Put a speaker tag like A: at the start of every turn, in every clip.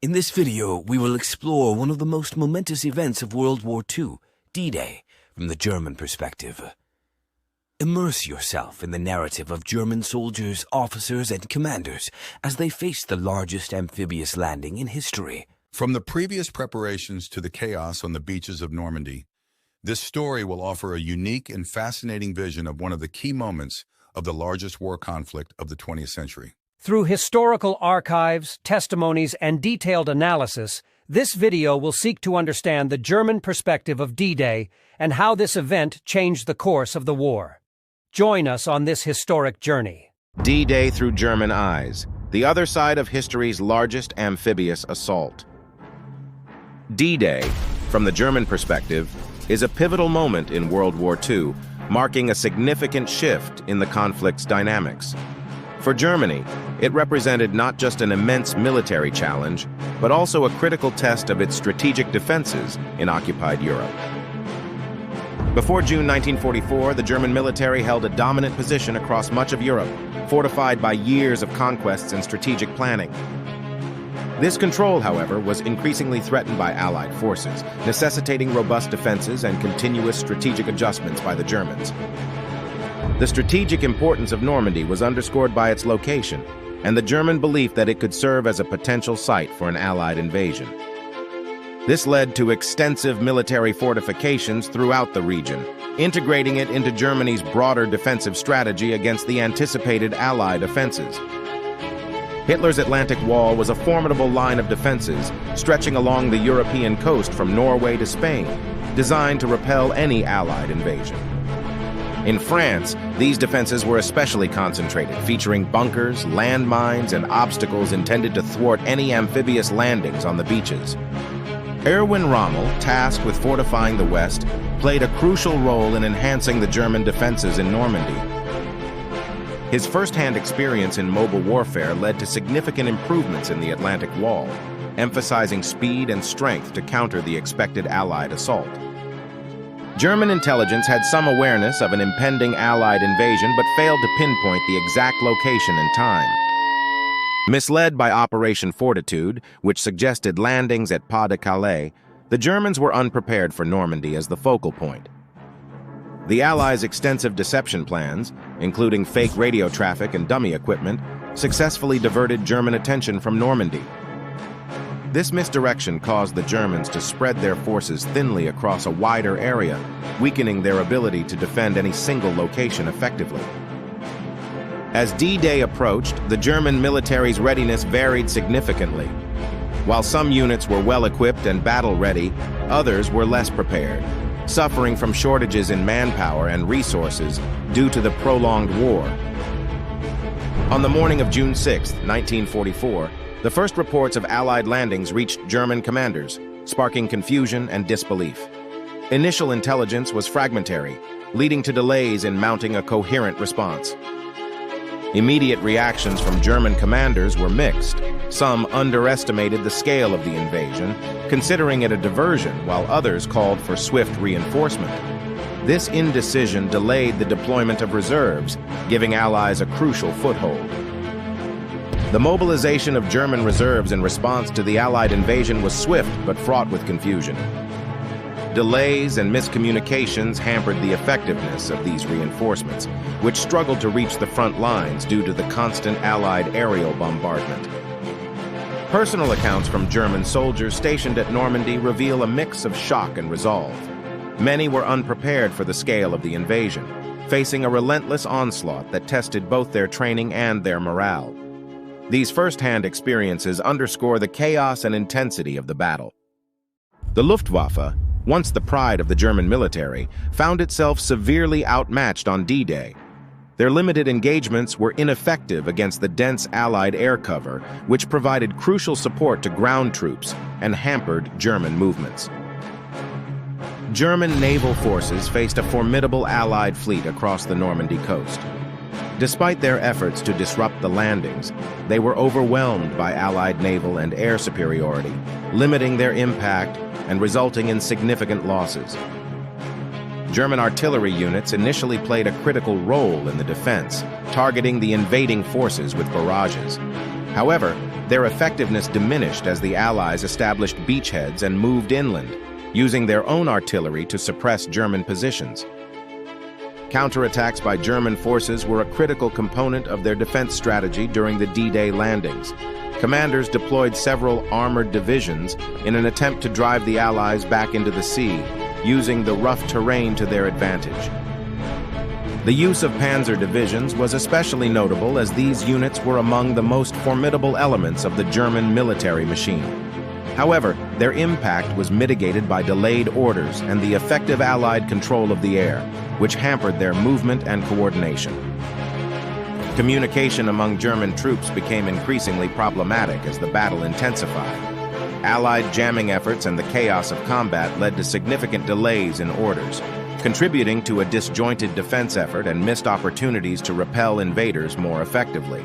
A: In this video, we will explore one of the most momentous events of World War II, D-Day, from the German perspective. Immerse yourself in the narrative of German soldiers, officers, and commanders as they faced the largest amphibious landing in history.
B: From the previous preparations to the chaos on the beaches of Normandy, this story will offer a unique and fascinating vision of one of the key moments of the largest war conflict of the 20th century.
C: Through historical archives, testimonies, and detailed analysis, this video will seek to understand the German perspective of D-Day and how this event changed the course of the war. Join us on this historic journey.
D: D-Day through German eyes, the other side of history's largest amphibious assault. D-Day, from the German perspective, is a pivotal moment in World War II, marking a significant shift in the conflict's dynamics. For Germany, it represented not just an immense military challenge, but also a critical test of its strategic defenses in occupied Europe. Before June 1944, the German military held a dominant position across much of Europe, fortified by years of conquests and strategic planning. This control, however, was increasingly threatened by Allied forces, necessitating robust defenses and continuous strategic adjustments by the Germans. The strategic importance of Normandy was underscored by its location and the German belief that it could serve as a potential site for an Allied invasion. This led to extensive military fortifications throughout the region, integrating it into Germany's broader defensive strategy against the anticipated Allied offenses. Hitler's Atlantic Wall was a formidable line of defenses stretching along the European coast from Norway to Spain, designed to repel any Allied invasion. In France, these defenses were especially concentrated, featuring bunkers, landmines, and obstacles intended to thwart any amphibious landings on the beaches. Erwin Rommel, tasked with fortifying the West, played a crucial role in enhancing the German defenses in Normandy. His first-hand experience in mobile warfare led to significant improvements in the Atlantic Wall, emphasizing speed and strength to counter the expected Allied assault. German intelligence had some awareness of an impending Allied invasion but failed to pinpoint the exact location and time. Misled by Operation Fortitude, which suggested landings at Pas-de-Calais, the Germans were unprepared for Normandy as the focal point. The Allies' extensive deception plans, including fake radio traffic and dummy equipment, successfully diverted German attention from Normandy. This misdirection caused the Germans to spread their forces thinly across a wider area, weakening their ability to defend any single location effectively. As D-Day approached, the German military's readiness varied significantly. While some units were well-equipped and battle-ready, others were less prepared, suffering from shortages in manpower and resources due to the prolonged war. On the morning of June 6, 1944, the first reports of Allied landings reached German commanders, sparking confusion and disbelief. Initial intelligence was fragmentary, leading to delays in mounting a coherent response. Immediate reactions from German commanders were mixed. Some underestimated the scale of the invasion, considering it a diversion, while others called for swift reinforcement. This indecision delayed the deployment of reserves, giving Allies a crucial foothold. The mobilization of German reserves in response to the Allied invasion was swift but fraught with confusion. Delays and miscommunications hampered the effectiveness of these reinforcements, which struggled to reach the front lines due to the constant Allied aerial bombardment. Personal accounts from German soldiers stationed at Normandy reveal a mix of shock and resolve. Many were unprepared for the scale of the invasion, facing a relentless onslaught that tested both their training and their morale. These first-hand experiences underscore the chaos and intensity of the battle. The Luftwaffe, once the pride of the German military, found itself severely outmatched on D-Day. Their limited engagements were ineffective against the dense Allied air cover, which provided crucial support to ground troops and hampered German movements. German naval forces faced a formidable Allied fleet across the Normandy coast. Despite their efforts to disrupt the landings, they were overwhelmed by Allied naval and air superiority, limiting their impact and resulting in significant losses. German artillery units initially played a critical role in the defense, targeting the invading forces with barrages. However, Their effectiveness diminished as the Allies established beachheads and moved inland, using their own artillery to suppress German positions. Counterattacks by German forces were a critical component of their defense strategy during the D-Day landings. Commanders deployed several armored divisions in an attempt to drive the Allies back into the sea, using the rough terrain to their advantage. The use of panzer divisions was especially notable as these units were among the most formidable elements of the German military machine. However, their impact was mitigated by delayed orders and the effective Allied control of the air, which hampered their movement and coordination. Communication among German troops became increasingly problematic as the battle intensified. Allied jamming efforts and the chaos of combat led to significant delays in orders, contributing to a disjointed defense effort and missed opportunities to repel invaders more effectively.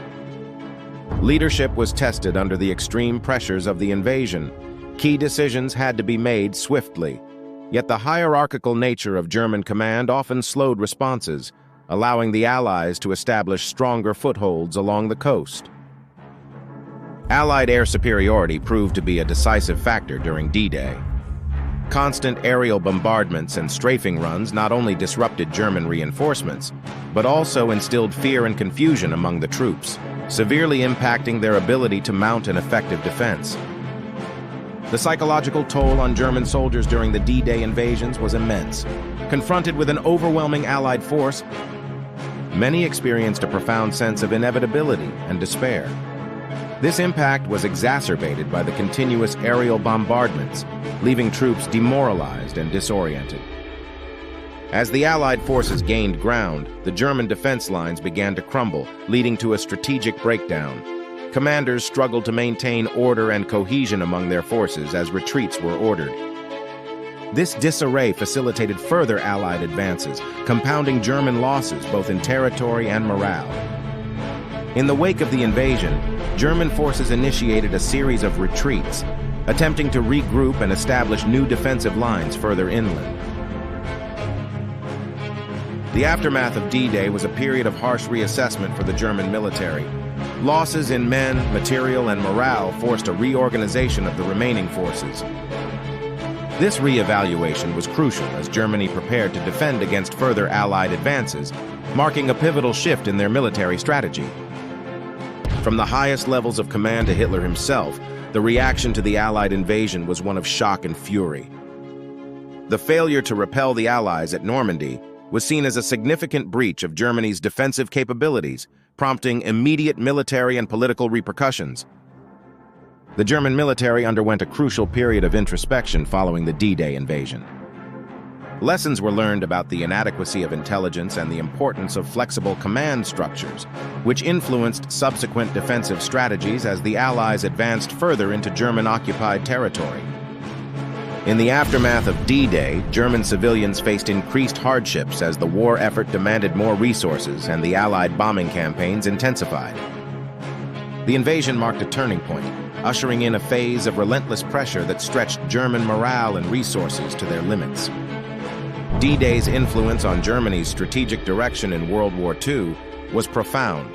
D: Leadership was tested under the extreme pressures of the invasion. Key decisions had to be made swiftly, yet the hierarchical nature of German command often slowed responses, allowing the Allies to establish stronger footholds along the coast. Allied air superiority proved to be a decisive factor during D-Day. Constant aerial bombardments and strafing runs not only disrupted German reinforcements, but also instilled fear and confusion among the troops, severely impacting their ability to mount an effective defense. The psychological toll on German soldiers during the D-Day invasions was immense. Confronted with an overwhelming Allied force, many experienced a profound sense of inevitability and despair. This impact was exacerbated by the continuous aerial bombardments, leaving troops demoralized and disoriented. As the Allied forces gained ground, the German defense lines began to crumble, leading to a strategic breakdown. Commanders struggled to maintain order and cohesion among their forces as retreats were ordered. This disarray facilitated further Allied advances, compounding German losses both in territory and morale. In the wake of the invasion, German forces initiated a series of retreats, attempting to regroup and establish new defensive lines further inland. The aftermath of D-Day was a period of harsh reassessment for the German military. Losses in men, material, and morale forced a reorganization of the remaining forces. This reevaluation was crucial as Germany prepared to defend against further Allied advances, marking a pivotal shift in their military strategy. From the highest levels of command to Hitler himself, the reaction to the Allied invasion was one of shock and fury. The failure to repel the Allies at Normandy was seen as a significant breach of Germany's defensive capabilities, prompting immediate military and political repercussions. The German military underwent a crucial period of introspection following the D-Day invasion. Lessons were learned about the inadequacy of intelligence and the importance of flexible command structures, which influenced subsequent defensive strategies as the Allies advanced further into German-occupied territory. In the aftermath of D-Day, German civilians faced increased hardships as the war effort demanded more resources and the Allied bombing campaigns intensified. The invasion marked a turning point, ushering in a phase of relentless pressure that stretched German morale and resources to their limits. D-Day's influence on Germany's strategic direction in World War II was profound.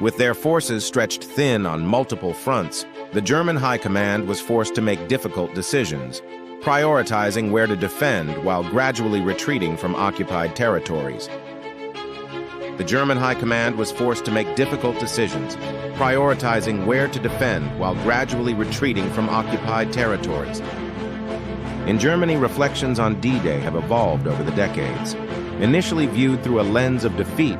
D: With their forces stretched thin on multiple fronts, the German High Command was forced to make difficult decisions, prioritizing where to defend while gradually retreating from occupied territories. The German High Command was forced to make difficult decisions, prioritizing where to defend while gradually retreating from occupied territories. In Germany, reflections on D-Day have evolved over the decades, initially viewed through a lens of defeat.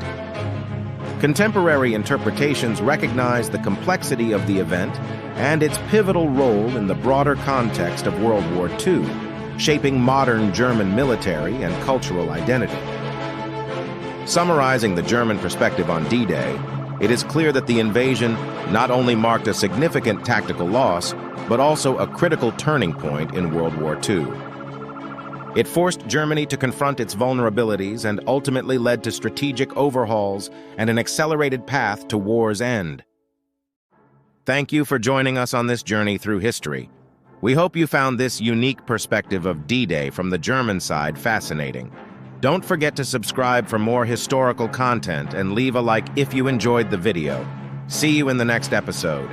D: Contemporary interpretations recognize the complexity of the event and its pivotal role in the broader context of World War II, shaping modern German military and cultural identity. Summarizing the German perspective on D-Day, it is clear that the invasion not only marked a significant tactical loss, but also a critical turning point in World War II. It forced Germany to confront its vulnerabilities and ultimately led to strategic overhauls and an accelerated path to war's end. Thank you for joining us on this journey through history. We hope you found this unique perspective of D-Day from the German side fascinating. Don't forget to subscribe for more historical content and leave a like if you enjoyed the video. See you in the next episode.